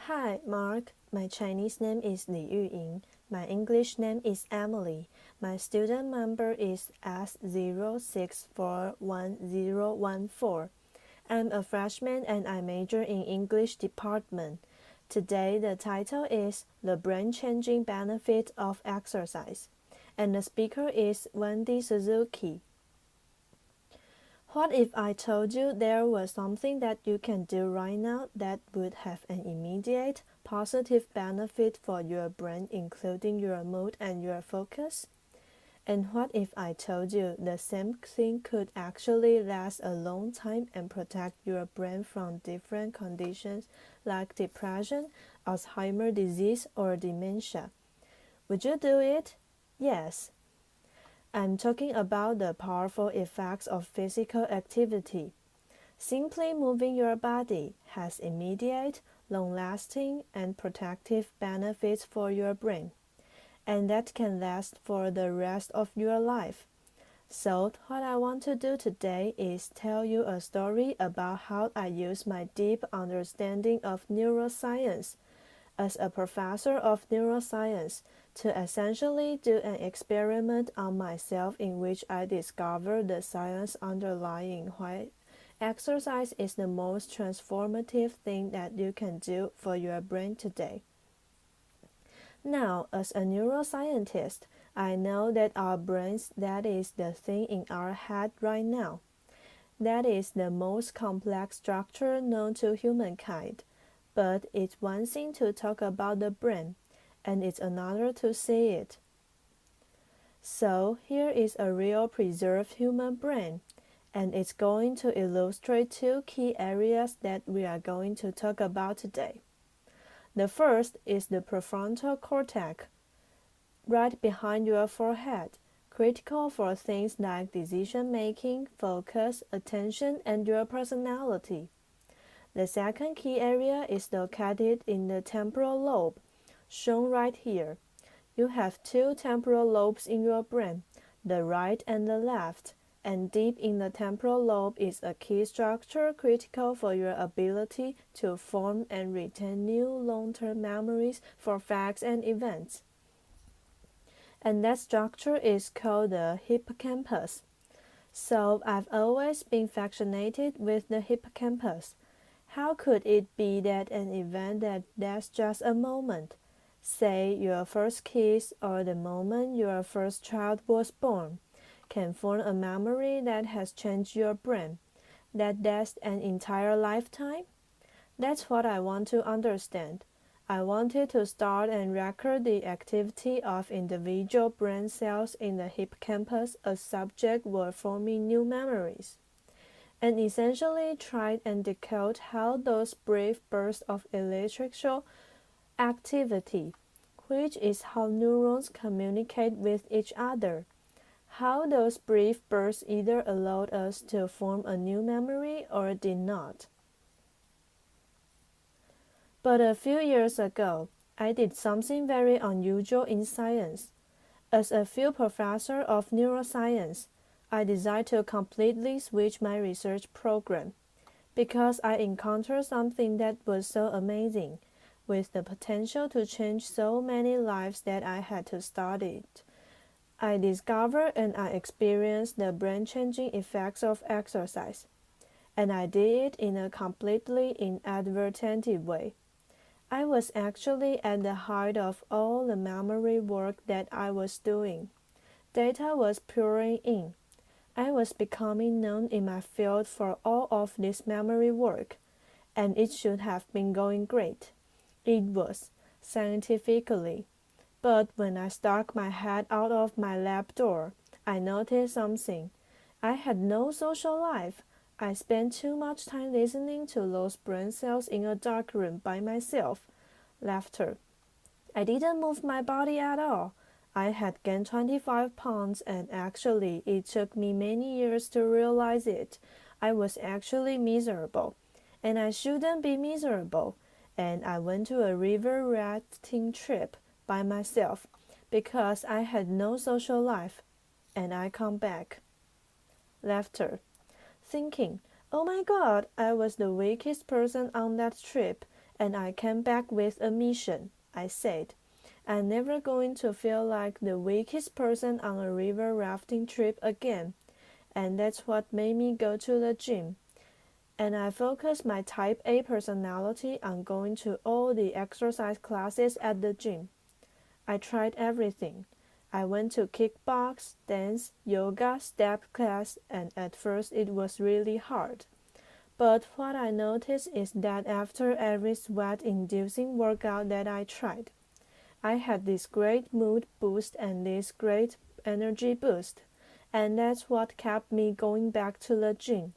Hi, Mark. My Chinese name is Li Yuying. My English name is Emily. My student number is S06411014. I'm a freshman and I major in English department. Today the title is The Brain-Changing Benefit of Exercise, and the speaker is Wendy Suzuki. What if I told you there was something that you can do right now that would have an immediate, positive benefit for your brain, including your mood and your focus? And what if I told you the same thing could actually last a long time and protect your brain from different conditions like depression, Alzheimer's disease, or dementia? Would you do it? Yes. I'm talking about the powerful effects of physical activity. Simply moving your body has immediate, long-lasting, and protective benefits for your brain, and that can last for the rest of your life. So, what I want to do today is tell you a story about how I use my deep understanding of neuroscience as a professor of neuroscience to essentially do an experiment on myself in which I discovered the science underlying why exercise is the most transformative thing that you can do for your brain today. Now, as a neuroscientist, I know that our brains, that is the thing in our head right now. That is the most complex structure known to humankind. But it's one thing to talk about the brain, and it's another to see it. So here is a real preserved human brain, and it's going to illustrate two key areas that we are going to talk about today. The first is the prefrontal cortex, right behind your forehead, critical for things like decision making, focus, attention, and your personality. The second key area is located in the temporal lobe, shown right here. You have two temporal lobes in your brain, the right and the left, and deep in the temporal lobe is a key structure critical for your ability to form and retain new long-term memories for facts and events. And that structure is called the hippocampus. So I've always been fascinated with the hippocampus. How could it be that an event that lasts just a moment, say your first kiss or the moment your first child was born, can form a memory that has changed your brain, that lasts an entire lifetime? That's what I want to understand. I wanted to start and record the activity of individual brain cells in the hippocampus as subjects were forming new memories, and essentially tried and decode how those brief bursts of electrical activity, which is how neurons communicate with each other, how those brief bursts either allowed us to form a new memory or did not. But a few years ago, I did something very unusual in science. As a field professor of neuroscience, I decided to completely switch my research program because I encountered something that was so amazing, with the potential to change so many lives that I had to study it. I discovered and I experienced the brain-changing effects of exercise, and I did it in a completely inadvertent way. I was actually at the height of all the memory work that I was doing. Data was pouring in. I was becoming known in my field for all of this memory work, and it should have been going great. It was, scientifically. But when I stuck my head out of my lab door, I noticed something. I had no social life. I spent too much time listening to those brain cells in a dark room by myself. Laughter. I didn't move my body at all. I had gained 25 pounds, and actually it took me many years to realize it. I was actually miserable, and I shouldn't be miserable. And I went to a river rafting trip by myself because I had no social life, and I come back. Laughter. Thinking, oh my God, I was the weakest person on that trip, and I came back with a mission. I said, I'm never going to feel like the weakest person on a river rafting trip again. And that's what made me go to the gym. And I focused my type A personality on going to all the exercise classes at the gym. I tried everything. I went to kickbox, dance, yoga, step class, and at first it was really hard. But what I noticed is that after every sweat-inducing workout that I tried, I had this great mood boost and this great energy boost, and that's what kept me going back to the gym.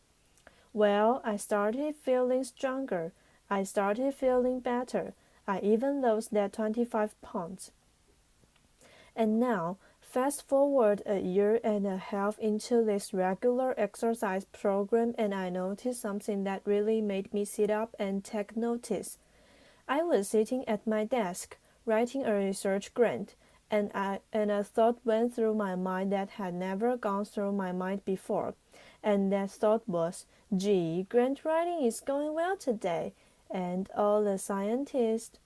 Well, I started feeling stronger. I started feeling better. I even lost that 25 pounds. And now, fast forward a year and a half into this regular exercise program, and I noticed something that really made me sit up and take notice. I was sitting at my desk, writing a research grant, and a thought went through my mind that had never gone through my mind before. And that thought was, gee, grant writing is going well today. And all the scientists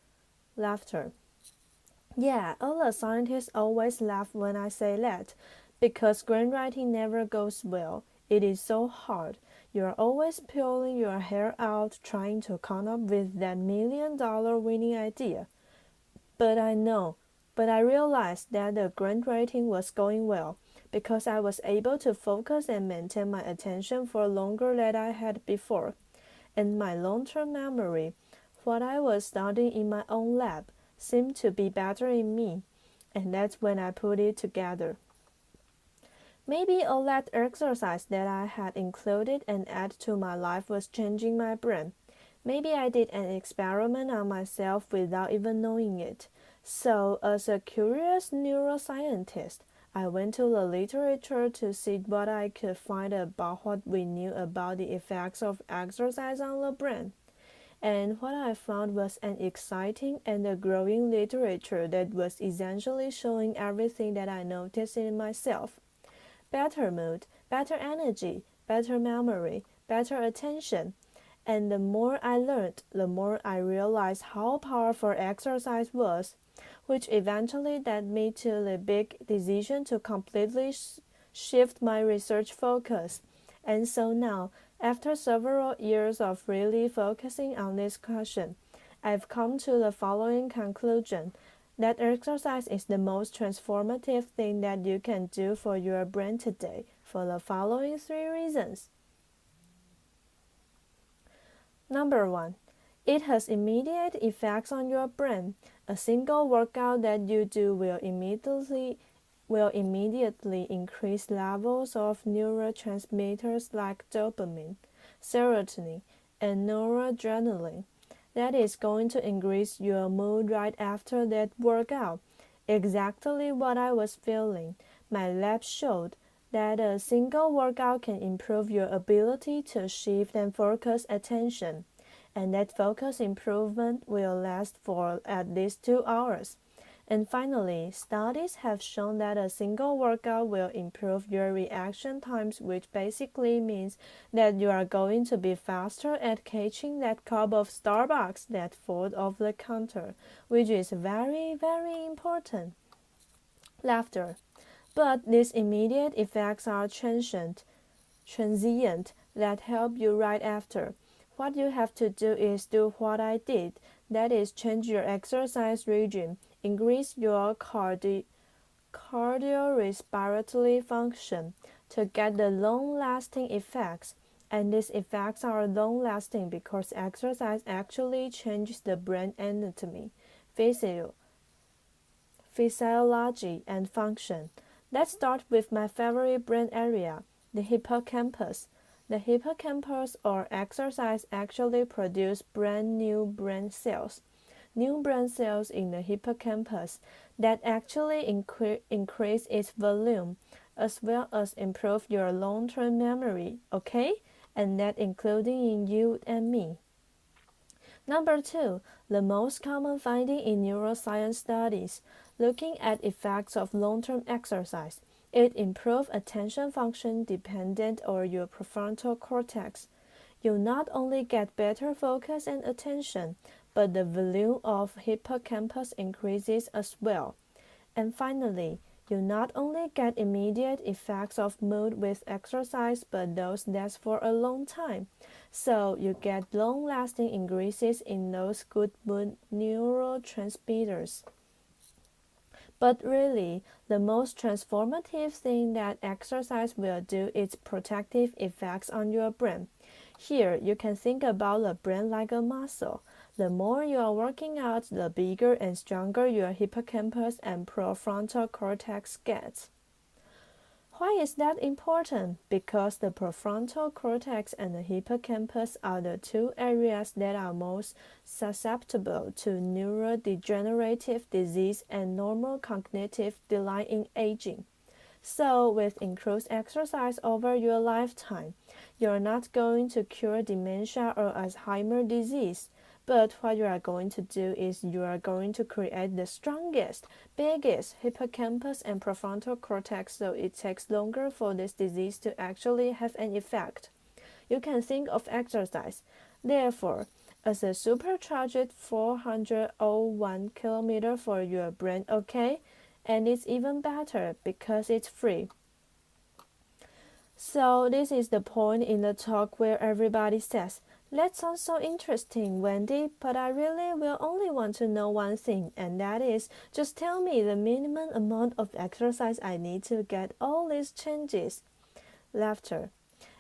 laughter. Yeah, all the scientists always laugh when I say that, because grant writing never goes well. It is so hard. You're always pulling your hair out trying to come up with that $1 million winning idea. But I realized that the grant writing was going well because I was able to focus and maintain my attention for longer than I had before. And my long-term memory, what I was studying in my own lab, seemed to be better in me. And that's when I put it together. Maybe all that exercise that I had included and added to my life was changing my brain. Maybe I did an experiment on myself without even knowing it. So, as a curious neuroscientist, I went to the literature to see what I could find about what we knew about the effects of exercise on the brain. And what I found was an exciting and a growing literature that was essentially showing everything that I noticed in myself. Better mood, better energy, better memory, better attention. And the more I learned, the more I realized how powerful exercise was, which eventually led me to the big decision to completely shift my research focus. And so now, after several years of really focusing on this question, I've come to the following conclusion: that exercise is the most transformative thing that you can do for your brain today, for the following 3 reasons. Number 1. It has immediate effects on your brain. A single workout that you do will immediately increase levels of neurotransmitters like dopamine, serotonin, and noradrenaline. That is going to increase your mood right after that workout. Exactly what I was feeling. My lab showed that a single workout can improve your ability to shift and focus attention, and that focus improvement will last for at least 2 hours. And finally, studies have shown that a single workout will improve your reaction times, which basically means that you are going to be faster at catching that cup of Starbucks that falls off the counter, which is very, very important. Laughter. But these immediate effects are transient that help you right after. What you have to do is do what I did, that is change your exercise regime, increase your cardiorespiratory function to get the long-lasting effects. And these effects are long-lasting because exercise actually changes the brain anatomy, physiology, and function. Let's start with my favorite brain area, the hippocampus. The hippocampus or exercise actually produce brand new brain cells. New brain cells in the hippocampus that actually increase its volume as well as improve your long-term memory, okay? And that including in you and me. Number 2, the most common finding in neuroscience studies, looking at effects of long-term exercise. It improves attention function dependent on your prefrontal cortex. You not only get better focus and attention, but the volume of hippocampus increases as well. And finally, you not only get immediate effects of mood with exercise, but those last for a long time. So you get long-lasting increases in those good mood neurotransmitters. But really, the most transformative thing that exercise will do is protective effects on your brain. Here, you can think about the brain like a muscle. The more you are working out, the bigger and stronger your hippocampus and prefrontal cortex gets. Why is that important? Because the prefrontal cortex and the hippocampus are the two areas that are most susceptible to neurodegenerative disease and normal cognitive decline in aging. So, with increased exercise over your lifetime, you're not going to cure dementia or Alzheimer's disease. But what you are going to do is you are going to create the strongest, biggest hippocampus and prefrontal cortex, so it takes longer for this disease to actually have an effect. You can think of exercise, therefore, as a supercharged 401 kilometer for your brain, okay? And it's even better because it's free. So this is the point in the talk where everybody says, "That sounds so interesting, Wendy, but I really will only want to know one thing, and that is, just tell me the minimum amount of exercise I need to get all these changes." Laughter.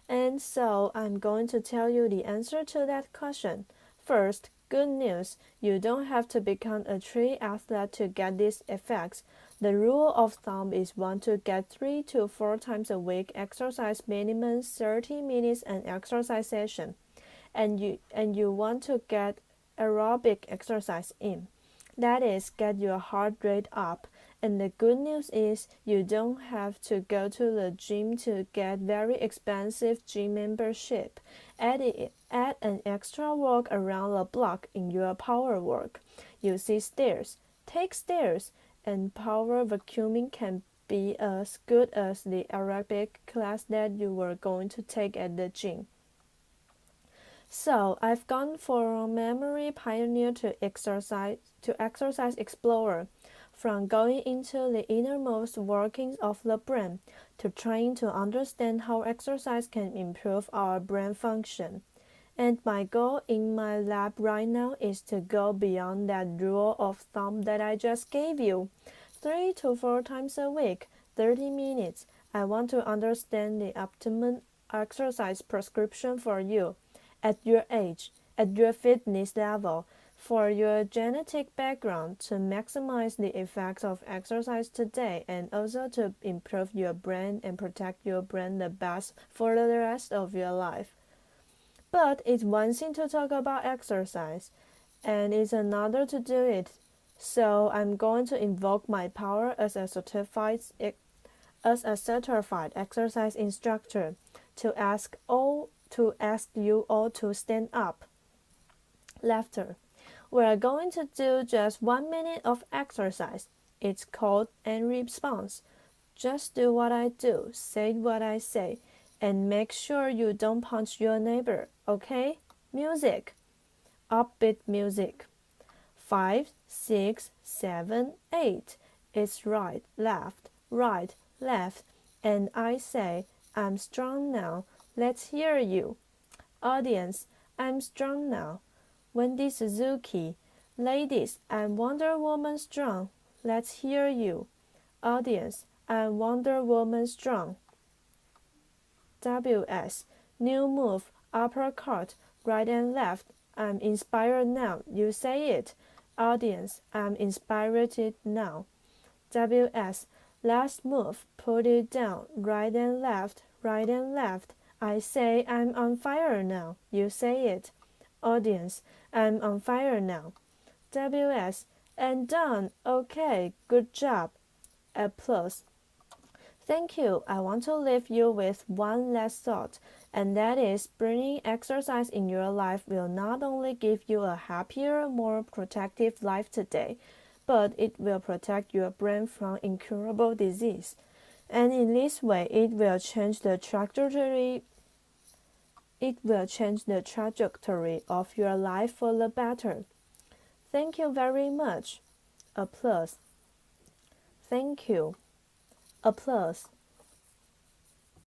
And so I'm going to tell you the answer to that question. First, good news, you don't have to become a triathlete to get these effects. The rule of thumb is want to get 3 to 4 times a week exercise, minimum 30 minutes an exercise session. And you want to get aerobic exercise in. That is, get your heart rate up. And the good news is you don't have to go to the gym to get very expensive gym membership. Add an extra walk around the block in your power work. You see stairs, take stairs, and power vacuuming can be as good as the aerobic class that you were going to take at the gym. So I've gone from memory pioneer to exercise explorer, from going into the innermost workings of the brain to trying to understand how exercise can improve our brain function. And my goal in my lab right now is to go beyond that rule of thumb that I just gave you. 3 to 4 times a week, 30 minutes. I want to understand the optimum exercise prescription for you at your age, at your fitness level, for your genetic background, to maximize the effects of exercise today and also to improve your brain and protect your brain the best for the rest of your life. But it's one thing to talk about exercise, and it's another to do it. So I'm going to invoke my power as a certified exercise instructor to ask you all to stand up. Laughter. We are going to do just 1 minute of exercise. It's called and response. Just do what I do, say what I say, and make sure you don't punch your neighbor, okay? Music. Upbeat music. 5, 6, 7, 8. It's right, left, and I say, I'm strong now. Let's hear you. Audience, I'm strong now. Wendy Suzuki. Ladies, I'm Wonder Woman strong. Let's hear you. Audience, I'm Wonder Woman strong. WS. New move, uppercut, right and left. I'm inspired now. You say it. Audience, I'm inspired now. WS. Last move, put it down, right and left, right and left. I say I'm on fire now. You say it. Audience, I'm on fire now. WS. And done. Okay, good job. Applause. Thank you. I want to leave you with one last thought, and that is bringing exercise in your life will not only give you a happier, more protective life today, but it will protect your brain from incurable disease. And in this way, it will change the trajectory of your life for the better. Thank you very much. Applause. Thank you. Applause.